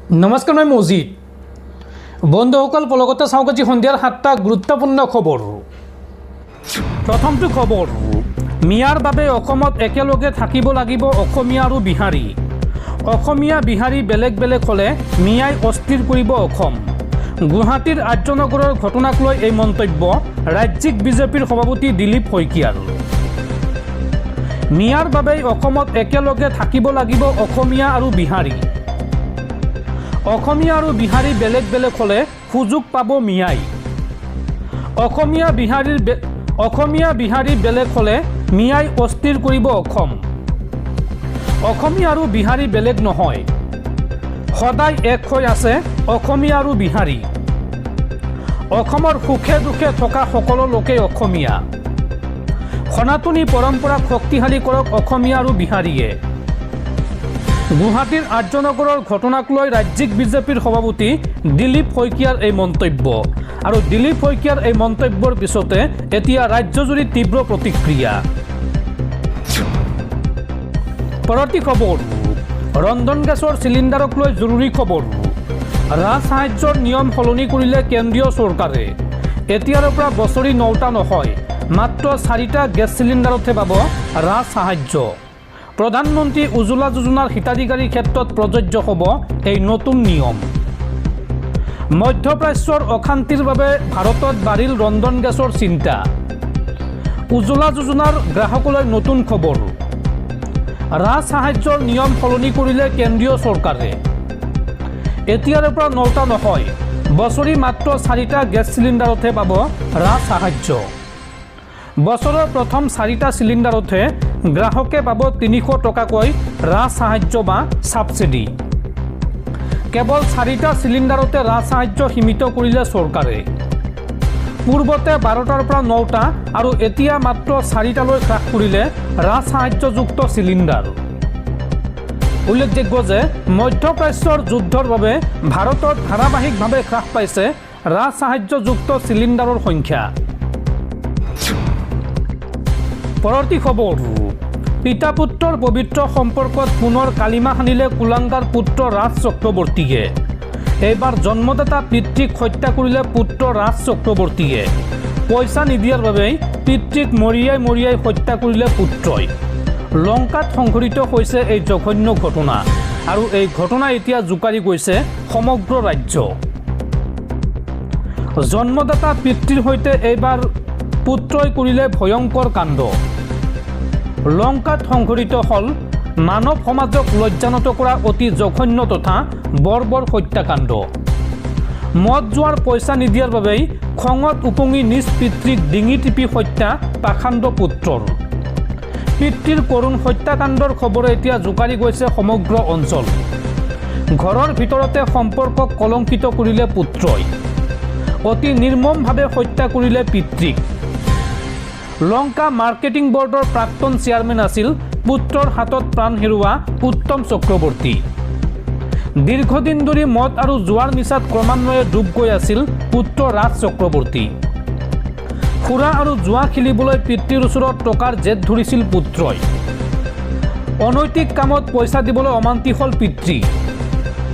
নমস্কাৰ, মই মজিদ। বন্ধুসকল, পলকতে চাওক আজি সন্ধিয়াৰ 7টা গুৰুত্বপূৰ্ণ খবৰ। প্ৰথমটো খবৰ, মিয়াৰ বাবে অসমত একেলগে থাকিব লাগিব অসমীয়া আৰু বিহাৰী। অসমীয়া বিহাৰী বেলেগ বেলেগ হ'লে মিয়াই অস্থিৰ কৰিব অসম। গুৱাহাটীৰ আৰ্যনগৰৰ ঘটনাক লৈ এই মন্তব্য ৰাজ্যিক বিজেপিৰ সভাপতি দিলীপ শইকীয়াৰ। মিয়াৰ বাবে অসমত একেলগে থাকিব লাগিব অসমীয়া আৰু বিহাৰী। অসমীয়া আৰু বিহাৰী বেলেগ বেলেগ হ'লে সুযোগ পাব মিয়াই। অসমীয়া বিহাৰী বেলেগ হ'লে মিয়াই অস্থিৰ কৰিব অসম। অসমীয়া আৰু বিহাৰী বেলেগ নহয়, সদায় এক হৈ আছে অসমীয়া আৰু বিহাৰী। অসমৰ সুখে দুখে থকা সকলো লোকেই অসমীয়া। সনাতনী পৰম্পৰাক শক্তিশালী কৰক অসমীয়া আৰু বিহাৰীয়ে। গুৱাহাটীৰ আৰ্যনগৰৰ ঘটনাক লৈ ৰাজ্যিক বিজেপিৰ সভাপতি দিলীপ শইকীয়াৰ এই মন্তব্য। আৰু দিলীপ শইকীয়াৰ এই মন্তব্যৰ পিছতে এতিয়া ৰাজ্যজুৰি তীব্ৰ প্ৰতিক্ৰিয়া। পৰৱৰ্তী খবৰ, ৰন্ধন গেছৰ চিলিণ্ডাৰক লৈ জৰুৰী খবৰ। ৰাজ সাহায্যৰ নিয়ম সলনি কৰিলে কেন্দ্ৰীয় চৰকাৰে। এতিয়াৰ পৰা বছৰি 9টা নহয়, মাত্ৰ 4টা গেছ চিলিণ্ডাৰতহে পাব ৰাজ সাহায্য। প্ৰধানমন্ত্ৰী উজ্জ্বলা যোজনাৰ হিতাধিকাৰীৰ ক্ষেত্ৰত প্ৰযোজ্য হ'ব এই নতুন নিয়ম। মধ্যপ্ৰাচ্যৰ অশান্তিৰ বাবে ভাৰতত বাঢ়িল ৰন্ধন গেছৰ চিন্তা। উজ্জ্বলা যোজনাৰ গ্ৰাহকলৈ নতুন খবৰ। ৰাজ সাহায্যৰ নিয়ম সলনি কৰিলে কেন্দ্ৰীয় চৰকাৰে। এতিয়াৰ পৰা 9টা নহয়, বছৰি মাত্ৰ 4টা গেছ চিলিণ্ডাৰতহে পাব ৰাজ সাহায্য। বছৰৰ প্ৰথম 4টা চিলিণ্ডাৰতহে গ্ৰাহকে পাব 300 টকাকৈ ৰাজ সাহায্য বা ছাবচিডি। কেৱল 4টা চিলিণ্ডাৰতে ৰাজ সাহায্য সীমিত কৰিলে চৰকাৰে। পূৰ্বতে 12টাৰ পৰা 9টা আৰু এতিয়া মাত্ৰ 4টালৈ হ্ৰাস কৰিলে ৰাজ সাহায্যযুক্ত চিলিণ্ডাৰ। উল্লেখযোগ্য যে মধ্যপ্ৰাচ্যৰ যুদ্ধৰ বাবে ভাৰতত ধাৰাবাহিকভাৱে হ্ৰাস পাইছে ৰাজ সাহায্যযুক্ত চিলিণ্ডাৰৰ সংখ্যা। পৰৱৰ্তী খবৰ, পিতা পুত্ৰৰ পবিত্ৰ সম্পৰ্কত পুনৰ কালিমা সানিলে কুলাংগাৰ পুত্ৰ ৰাজ চক্ৰৱৰ্তীয়ে। এইবাৰ জন্মদাতা পিতৃক হত্যা কৰিলে পুত্ৰ ৰাজ চক্ৰৱৰ্তীয়ে। পইচা নিদিয়াৰ বাবেই পিতৃক মৰিয়াই হত্যা কৰিলে পুত্ৰই। লংকাত সংঘটিত হৈছে এই জঘন্য ঘটনা, আৰু এই ঘটনা এতিয়া জোকাৰি গৈছে সমগ্ৰ ৰাজ্য। জন্মদাতা পিতৃৰ সৈতে এইবাৰ পুত্ৰই কৰিলে ভয়ংকৰ কাণ্ড। লংকাত সংঘটিত হ'ল মানৱ সমাজক লজ্জানত কৰা অতি জঘন্য তথা বৰ্বৰ হত্যাকাণ্ড। মদ যোৱাৰ পইচা নিদিয়াৰ বাবেই খঙত উপঙি নিজ পিতৃক ডিঙি টিপি হত্যা পাখাণ্ড পুত্ৰৰ। পিতৃৰ কৰুণ হত্যাকাণ্ডৰ খবৰে এতিয়া জোকাৰি গৈছে সমগ্ৰ অঞ্চল। ঘৰৰ ভিতৰতে সম্পৰ্কক কলংকিত কৰিলে পুত্ৰই। অতি নিৰ্মমভাৱে হত্যা কৰিলে পিতৃক। লংকা মাৰ্কেটিং বৰ্ডৰ প্ৰাক্তন চেয়াৰমেন আছিল পুত্ৰৰ হাতত প্ৰাণ হেৰুওৱা উত্তম চক্ৰৱৰ্তী। দীৰ্ঘদিন ধৰি মদ আৰু জোৱাৰ নিচাত ক্ৰমান্বয়ে ডুব গৈ আছিল পুত্ৰ ৰাজ চক্ৰৱৰ্তী। সুৰা আৰু জোৱা খেলিবলৈ পিতৃৰ ওচৰত টকাৰ জেদ ধৰিছিল পুত্ৰই। অনৈতিক কামত পইচা দিবলৈ অমান্তি হ'ল পিতৃ,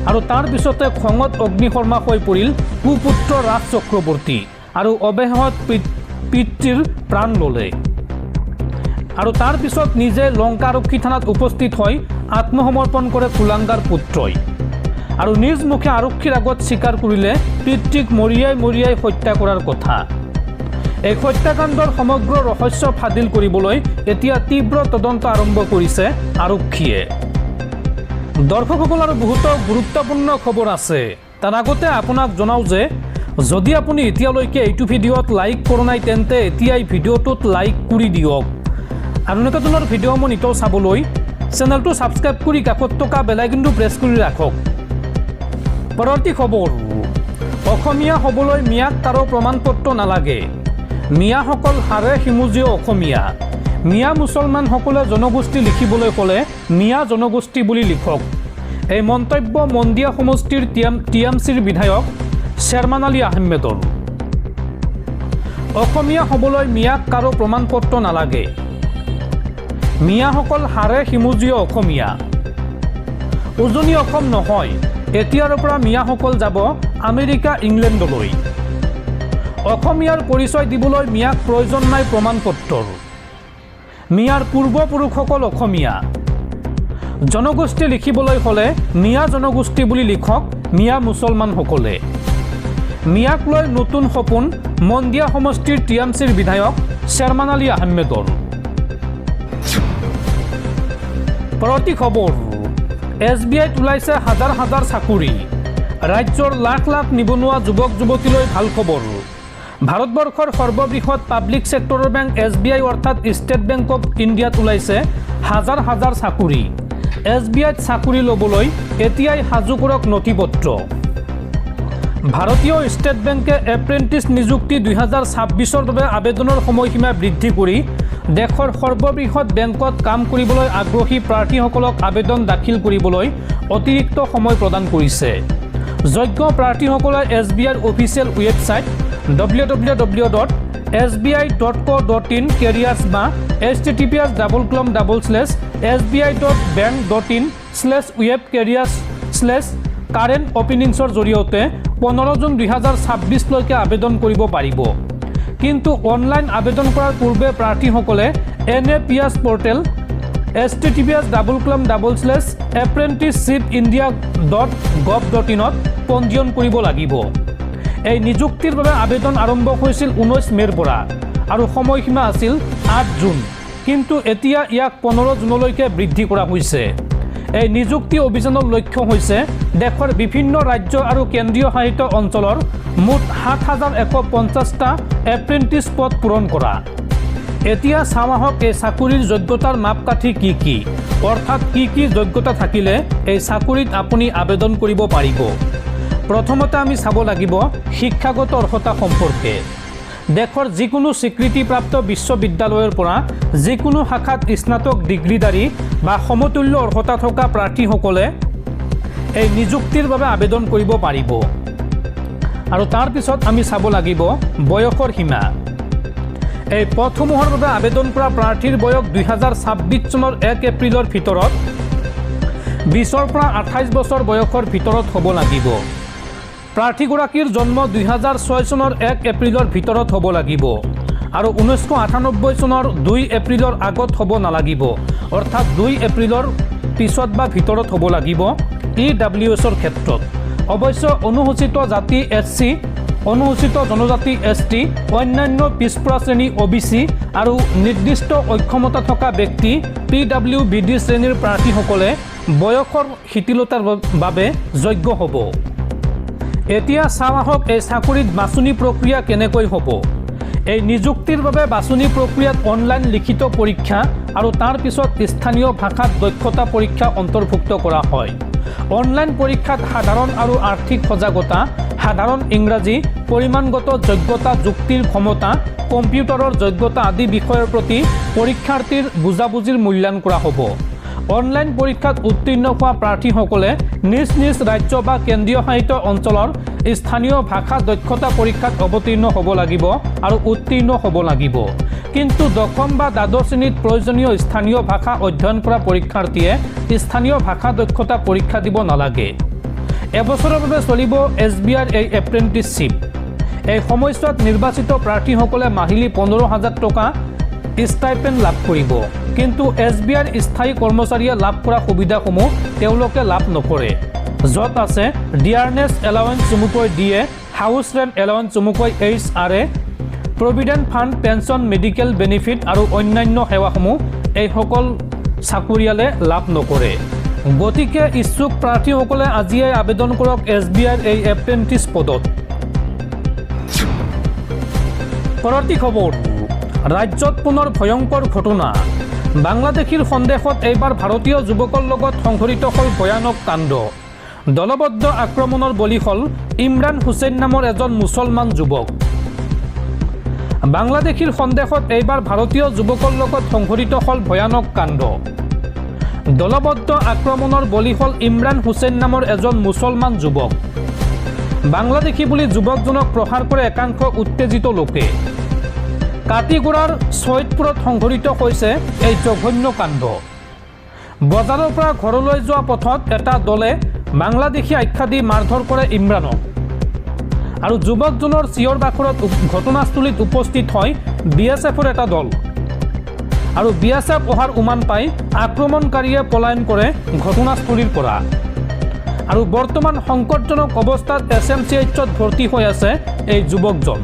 আৰু তাৰ পিছতে খঙত অগ্নিশৰ্মা হৈ পৰিল কুপুত্ৰ ৰাজ চক্ৰৱৰ্তী আৰু অৱশেষত পিতৃৰ প্ৰাণ ল'লে। আৰু তাৰ পিছত নিজে লংকা আৰক্ষী থানাত উপস্থিত হৈ আত্মসমৰ্পণ কৰে কুলাংগাৰ পুত্ৰই। আৰু নিজ মুখে আৰক্ষীৰ আগত স্বীকাৰ কৰিলে পিতৃক মৰিয়াই হত্যা কৰাৰ কথা। এই হত্যাকাণ্ডৰ সমগ্ৰ ৰহস্য ফাদিল কৰিবলৈ এতিয়া তীব্ৰ তদন্ত আৰম্ভ কৰিছে আৰক্ষীয়ে। দৰ্শকসকল, আৰু বহুতো গুৰুত্বপূৰ্ণ খবৰ আছে। তাৰ আগতে আপোনাক জনাওঁ যে যদি আপুনি এতিয়ালৈকে এইটো ভিডিঅ'ত লাইক কৰা নাই তেন্তে এতিয়াই ভিডিঅ'টোত লাইক কৰি দিয়ক। আৰু এনেকুৱা ধৰণৰ ভিডিঅ'সমূহ নিতৌ চাবলৈ চেনেলটো ছাবস্ক্ৰাইব কৰি কাষত থকা বেল আইকনটো প্ৰেছ কৰি ৰাখক। পৰৱৰ্তী খবৰ, অসমীয়া হ'বলৈ মিয়াক কাৰো প্ৰমাণপত্ৰ নালাগে। মিয়াসকল হাড়ে সিমুজীয় অসমীয়া। মিয়া মুছলমানসকলে জনগোষ্ঠী লিখিবলৈ ক'লে মিয়া জনগোষ্ঠী বুলি লিখক। এই মন্তব্য মন্দিয়া সমষ্টিৰ টিএমচিৰ বিধায়ক শ্বেৰমান আলী আহমেদৰ। অসমীয়া হ'বলৈ মিয়াক কাৰো প্ৰমাণপত্ৰ নালাগে। মিয়াসকল হাড়ে সিমুজীয় অসমীয়া। উজনি অসম নহয়, এতিয়াৰ পৰা মিয়াসকল যাব আমেৰিকা ইংলেণ্ডলৈ অসমীয়াৰ পৰিচয় দিবলৈ মিয়াক প্ৰয়োজন নাই প্ৰমাণপত্ৰৰ মিয়াৰ পূৰ্বপুৰুষসকল অসমীয়া জনগোষ্ঠী লিখিবলৈ হ'লে মিয়া জনগোষ্ঠী বুলি লিখক মিয়া মুছলমানসকলে মিয়াক লৈ নতুন সপোন মন্দিয়া সমষ্টিৰ টিএমচিৰ বিধায়ক শ্বেৰমান আলী আহমেদৰ পৰৱৰ্তী খবৰ SBIত ওলাইছে হাজাৰ হাজাৰ চাকৰি ৰাজ্যৰ লাখ লাখ নিবনুৱা যুৱক যুৱতীলৈ ভাল খবৰ ভাৰতবৰ্ষৰ সৰ্ববৃহৎ পাব্লিক ছেক্টৰৰ বেংক SBI অৰ্থাৎ ষ্টেট বেংক অফ ইণ্ডিয়াত ওলাইছে হাজাৰ হাজাৰ চাকৰি SBIত চাকৰি ল'বলৈ এতিয়াই সাজু কৰক নথিপত্ৰ ভাৰতীয় ষ্টেট বেংকে এপ্ৰেণ্টিছ নিযুক্তি 2026ৰ বাবে আবেদনৰ সময়সীমা বৃদ্ধি কৰি দেশৰ সৰ্ববৃহৎ বেংকত কাম কৰিবলৈ আগ্ৰহী প্ৰাৰ্থীসকলক আবেদন দাখিল কৰিবলৈ অতিৰিক্ত সময় প্ৰদান কৰিছে যোগ্য প্ৰাৰ্থীসকলে SBIৰ অফিচিয়েল ৱেবছাইট www.sbi.co.in কেৰিয়াৰ্ছ বা https://sbi.bank.in/webcareers/current openings-ৰ জৰিয়তে 15 জুন 2026 লৈকে আবেদন কৰিব পাৰিব কিন্তু অনলাইন আবেদন কৰাৰ পূৰ্বে প্ৰাৰ্থীসকলে NAPS পৰ্টেল https://apprenticeshipindia.gov.in-ত পঞ্জীয়ন কৰিব লাগিব এই নিযুক্তিৰ বাবে আবেদন আৰম্ভ হৈছিল 19 মেৰ পৰা আৰু সময়সীমা আছিল 8 জুন কিন্তু এতিয়া ইয়াক 15 জুনলৈকে বৃদ্ধি কৰা হৈছে এই নিযুক্তি অভিযানৰ লক্ষ্য হৈছে দেশৰ বিভিন্ন ৰাজ্য আৰু কেন্দ্ৰীয় শাসিত অঞ্চলৰ মুঠ 7150টা এপ্ৰেণ্টিছ পদ পূৰণ কৰা এতিয়া চাওঁহক এই চাকৰিৰ যোগ্যতাৰ মাপকাঠি কি অৰ্থাৎ কি যোগ্যতা থাকিলে এই চাকৰিত আপুনি আবেদন কৰিব পাৰিব প্ৰথমতে আমি চাব লাগিব শিক্ষাগত অৰ্হতা সম্পৰ্কে দেশৰ যিকোনো স্বীকৃতিপ্ৰাপ্ত বিশ্ববিদ্যালয়ৰ পৰা যিকোনো শাখাত স্নাতক ডিগ্ৰীধাৰী বা সমতুল্য অৰ্হতা থকা প্ৰাৰ্থীসকলে এই নিযুক্তিৰ বাবে আবেদন কৰিব পাৰিব আৰু তাৰ পিছত আমি চাব লাগিব বয়সৰ সীমা এই পদসমূহৰ বাবে আবেদন কৰা প্ৰাৰ্থীৰ বয়স 2026 চনৰ 1 এপ্ৰিলৰ ভিতৰত 20ৰ পৰা 28 বছৰ বয়সৰ ভিতৰত হ'ব লাগিব প্ৰাৰ্থীগৰাকীৰ জন্ম 2006 চনৰ 1 এপ্ৰিলৰ ভিতৰত হ'ব লাগিব আৰু 1998 চনৰ 2 এপ্ৰিলৰ আগত হ'ব নালাগিব অৰ্থাৎ 2 এপ্ৰিলৰ পিছত বা ভিতৰত হ'ব লাগিব EWSৰ ক্ষেত্ৰত অৱশ্য অনুসূচিত জাতি SC অনুসূচিত জনজাতি ST অন্যান্য পিছপৰা শ্ৰেণী OBC আৰু নিৰ্দিষ্ট অক্ষমতা থকা ব্যক্তি PWBD শ্ৰেণীৰ প্ৰাৰ্থীসকলে বয়সৰ শিথিলতাৰ বাবে যোগ্য হ'ব এতিয়া চাওঁহক এই চাকৰিত বাছনি প্ৰক্ৰিয়া কেনেকৈ হ'ব এই নিযুক্তিৰ বাবে বাছনি প্ৰক্ৰিয়াত অনলাইন লিখিত পৰীক্ষা আৰু তাৰ পিছত স্থানীয় ভাষাত দক্ষতা পৰীক্ষা অন্তৰ্ভুক্ত কৰা হয় অনলাইন পৰীক্ষাত সাধাৰণ আৰু আৰ্থিক সজাগতা সাধাৰণ ইংৰাজী পৰিমাণগত যোগ্যতা যুক্তিৰ ক্ষমতা কম্পিউটাৰৰ যোগ্যতা আদি বিষয়ৰ প্ৰতি পৰীক্ষাৰ্থীৰ বুজাবুজিৰ মূল্যায়ন কৰা হ'ব অনলাইন পৰীক্ষাত উত্তীৰ্ণ হোৱা প্ৰাৰ্থীসকলে নিজ নিজ ৰাজ্য বা কেন্দ্ৰীয় শাসিত অঞ্চলৰ স্থানীয় ভাষা দক্ষতা পৰীক্ষাত অৱতীৰ্ণ হ'ব লাগিব আৰু উত্তীৰ্ণ হ'ব লাগিব কিন্তু দশম বা দ্বাদশ শ্ৰেণীত প্ৰয়োজনীয় স্থানীয় ভাষা অধ্যয়ন কৰা পৰীক্ষাৰ্থীয়ে স্থানীয় ভাষা দক্ষতা পৰীক্ষা দিব নালাগে এবছৰৰ বাবে চলিব SBIৰ এই এপ্ৰেণ্টিছশ্বিপ এই সময়ছোৱাত নিৰ্বাচিত প্ৰাৰ্থীসকলে মাহিলী 15,000 টকা ষ্টাইপেণ্ড লাভ কৰিব কিন্তু SBIৰ স্থায়ী কৰ্মচাৰীয়ে লাভ কৰা সুবিধাসমূহ তেওঁলোকে লাভ নকৰে য'ত আছে ডিয়াৰনেছ এলাৱেঞ্চ চমুকৈ DA হাউচ ৰেণ্ট এলাৱেঞ্চ চমুকৈ HRA provident fund pension medical benefit আৰু অন্যান্য সেৱাসমূহ এইসকল চাকৰিয়ালে লাভ নকৰে গতিকে ইচ্ছুক প্ৰাৰ্থীসকলে আজিয়ে আবেদন কৰক SBIৰ এই এপ্ৰেণ্টিছ পদত পৰৱৰ্তী খবৰ ৰাজ্যত পুনৰ ভয়ংকৰ ঘটনা বাংলাদেশীৰ সন্দেহত এইবাৰ ভাৰতীয় যুৱকৰ লগত সংঘটিত হ'ল ভয়ানক কাণ্ড দলবদ্ধ আক্ৰমণৰ বলি হ'ল ইমৰান হুছেইন নামৰ এজন মুছলমান যুৱক বাংলাদেশীৰ সন্দেহত এইবাৰ ভাৰতীয় যুৱকৰ লগত সংঘটিত হ'ল ভয়ানক কাণ্ড দলবদ্ধ আক্ৰমণৰ বলি হ'ল ইমৰান হুছেইন নামৰ এজন মুছলমান যুৱক বাংলাদেশী বুলি যুৱকজনক প্ৰহাৰ কৰে একাংশ উত্তেজিত লোকে কাটিগড়াৰ সৈয়দপুৰত সংঘটিত হৈছে এই জঘন্য কাণ্ড বজাৰৰ পৰা ঘৰলৈ যোৱা পথত এটা দলে বাংলাদেশী আখ্যা দি মাৰধৰ কৰে ইমৰানক আৰু যুৱকজনৰ চিঞৰ বাখৰত ঘটনাস্থলীত উপস্থিত হয় BSFৰ এটা দল আৰু BSF অহাৰ উমান পাই আক্ৰমণকাৰীয়ে পলায়ন কৰে ঘটনাস্থলীৰ পৰা আৰু বৰ্তমান সংকটজনক অৱস্থাত SMCHত ভৰ্তি হৈ আছে এই যুৱকজন।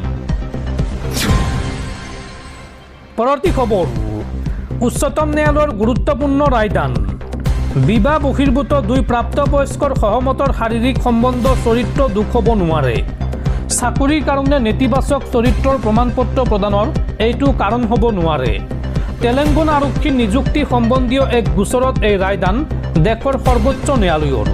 পৰৱৰ্তী খবৰ, উচ্চতম ন্যায়ালয়ৰ গুৰুত্বপূৰ্ণ ৰায়দান। বিবাহ বহিৰ্ভূত দুই প্ৰাপ্তবয়স্কৰ সহমতৰ শাৰীৰিক সম্বন্ধ চৰিত্ৰ দুখ হ'ব নোৱাৰে। চাকৰিৰ কাৰণে নেতিবাচক চৰিত্ৰৰ প্ৰমাণপত্ৰ প্ৰদানৰ এইটো কাৰণ হ'ব নোৱাৰে। তেলেংগানা আৰক্ষীৰ নিযুক্তি সম্বন্ধীয় এক গোচৰত এই ৰায়দান দেশৰ সৰ্বোচ্চ ন্যায়ালয়ৰ।